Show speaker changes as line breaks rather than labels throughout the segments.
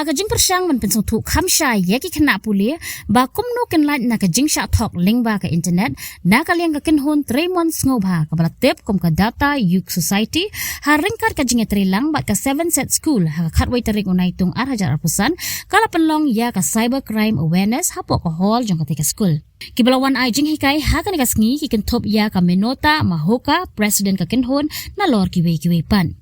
กะจิงประชังมันเป็นสงถูกคำชายแยกขณะปุเลียบากุมโนกันไลนักจิงชาทอกลิงบากะอินเทอร์เน็ตนักเลี้ยงกันฮุนเทรมอนสโงบากะบลาเต็บกุมกะดาต้ายุค society หาริงกัดกะจิงเตรลังบากะ7 set school หาคัดไว้ตริกอุนัยตุง6,000 pesan กะละเป็นลองยากะ cyber crime awareness หาปอกะฮอลจงกะติกะ school Kibalawan ay jing hikay hakan ka sngi kikin top ya ka menota mahoka president ka kinhon na lor kiwe pan.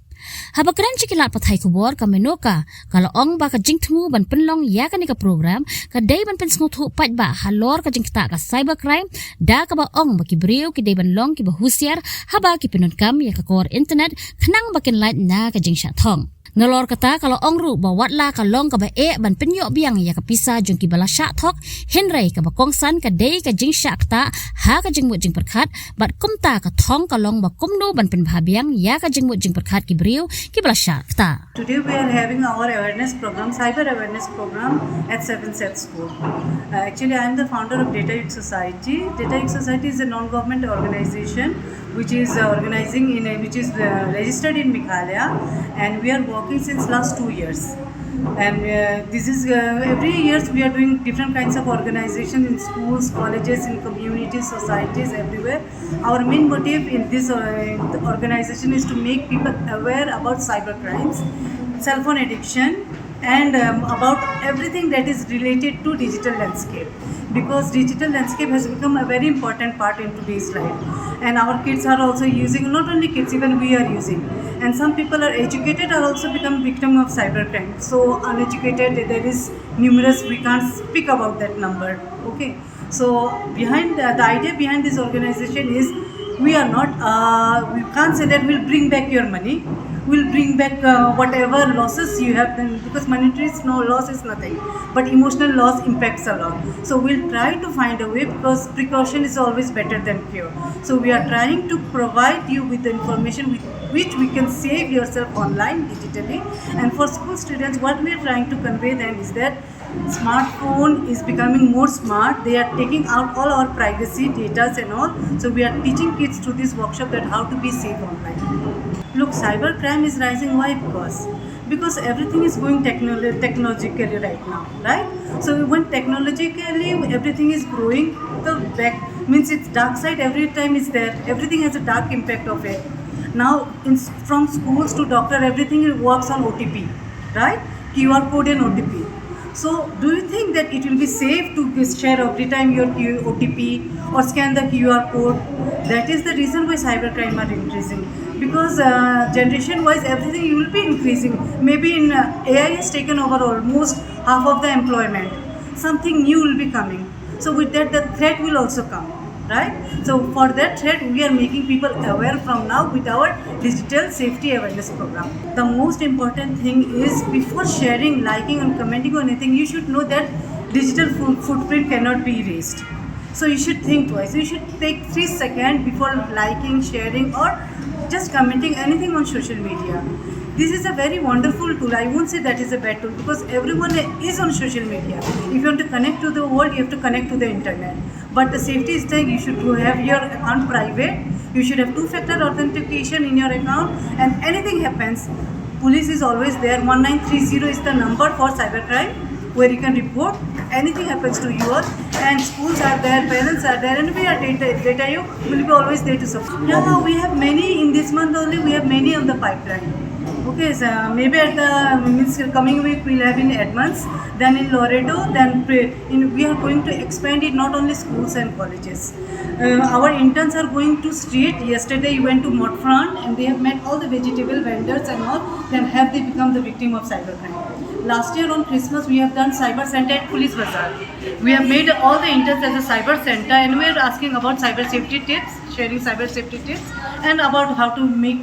Habakran chikilat pathay kubor ka menoka kalaong ba ka jing tmu ban penlong ya ka ni ka program ka day ban pen sngut hu pat ba halor ka jing ta ka cyber crime da ka ba ong ba kibriu ki day ban long ki ba husiar haba ki pinon kam ya ka kor internet khnang ba ken light na ka jing sha thong. Ngalor kata kalau ongru bawat la kalong ka ba ban penyo biang ya ka pisa jung ki bala sha thok henrei ka ba kongsan ka dei ka jing sha ta ha ka jing mu jing perkhat bat kumta ka thong kalong ba kumno ban pen bhabiang ya ka jing mu jing perkhat ki briu ki bala sha ta.
Today we are having our awareness program, cyber awareness program at 7 Set School. Actually I am the founder of Data Youth Society. Data Youth Society is a non-government organization which is registered in Meghalaya, and we are working since last 2 years. And this is every year we are doing different kinds of organizations in schools, colleges, in communities, societies, everywhere. Our main motive in this organization is to make people aware about cyber crimes, cell phone addiction, and about everything that is related to digital landscape, because digital landscape has become a very important part in today's life, and our kids are also using, not only kids, even we are using, and some people are educated are also become victim of cybercrime. So uneducated, there is numerous, we can't speak about that number. Okay, so behind the idea behind this organization is we are not we can't say that we'll bring back your money, will bring back whatever losses you have done, because monetary loss is nothing, but emotional loss impacts a lot. So we'll try to find a way, because precaution is always better than cure. So we are trying to provide you with the information with which we can save yourself online digitally. And for school students, what we are trying to convey them is that smartphone is becoming more smart. They are taking out all our privacy data and all. So we are teaching kids through this workshop that how to be safe online. Look, cyber crime is rising. Why? Because everything is going technologically right now, right? So when technologically everything is growing, the back means its dark side every time is there. Everything has a dark impact of it. Now from schools to doctor, everything works on OTP, right? QR code and OTP. So do you think that it will be safe to share every time your OTP or scan the QR code? That is the reason why cybercrime are increasing. Because generation wise everything will be increasing. Maybe in AI has taken over almost half of the employment. Something new will be coming. So with that the threat will also come, right? So for that threat we are making people aware from now with our digital safety awareness program. The most important thing is, before sharing, liking and commenting on anything, you should know that digital footprint cannot be erased. So you should think twice. You should take 3 seconds before liking, sharing, or just commenting anything on social media. This is a very wonderful tool. I won't say that is a bad tool, because everyone is on social media. If you want to connect to the world, you have to connect to the internet. But the safety is that you should have your account private. You should have 2-factor authentication in your account, and anything happens, police is always there. 1930 is the number for cybercrime, where you can report anything happens to you, and schools are there, parents are there, and we are data you will be always there to support. Now we have many in this month only. We have many on the pipeline. Okay, so maybe at the coming week we'll have in Edmonds, then in Loreto, then we are going to expand it not only schools and colleges. Our interns are going to street. Yesterday we went to Montfront, and they have met all the vegetable vendors and all. Then have they become the victim of cybercrime? Last year on Christmas we have done cyber center at Police Bazaar. We have made all the interns as a cyber center, and we are asking about cyber safety tips, sharing cyber safety tips, and about how to make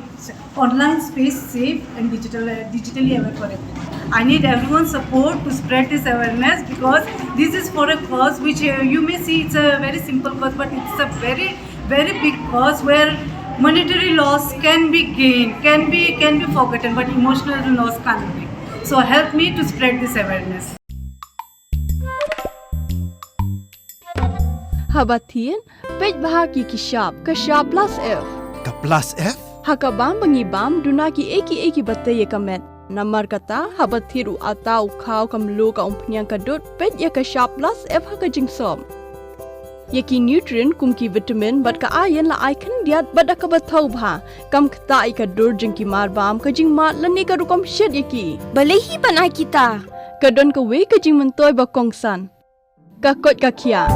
online space safe and digitally aware for everyone. I need everyone's support to spread this awareness, because this is for a cause which you may see it's a very simple cause, but it's a very, very big cause where monetary loss can be gained, can be forgotten, but emotional loss can't be. So help me to spread this awareness.
Habatin, pej bahagi kishap plus F.
Ka plus F?
Hakabam bangibam dunaki eki bataye kamet. Namar kata habat thiru atau kau kamlu ka umpnyang kadut pet ya ka sharp plus F ka jingsom. Yaki nutrient kum ki vitamin bat ka iron la icon diat bat ka bathau bha kam kata I ka dur jing ki mar bam ka jing mat lani ka rukom shed yaki.
Balehi banai kita.
Ka don ka we ka jing mentoy ba kongsan. Ka kot ka kia.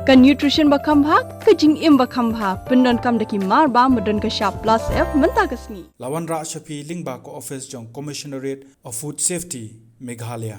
Ka nutrition ba kam bha ka jing im ba kam bha pendon kam daki mar bam modon ka sharp plus F menta ka sni.
Lawan Ra Shafi Lingba ko office jong Commissionerate of Food Safety Meghalaya.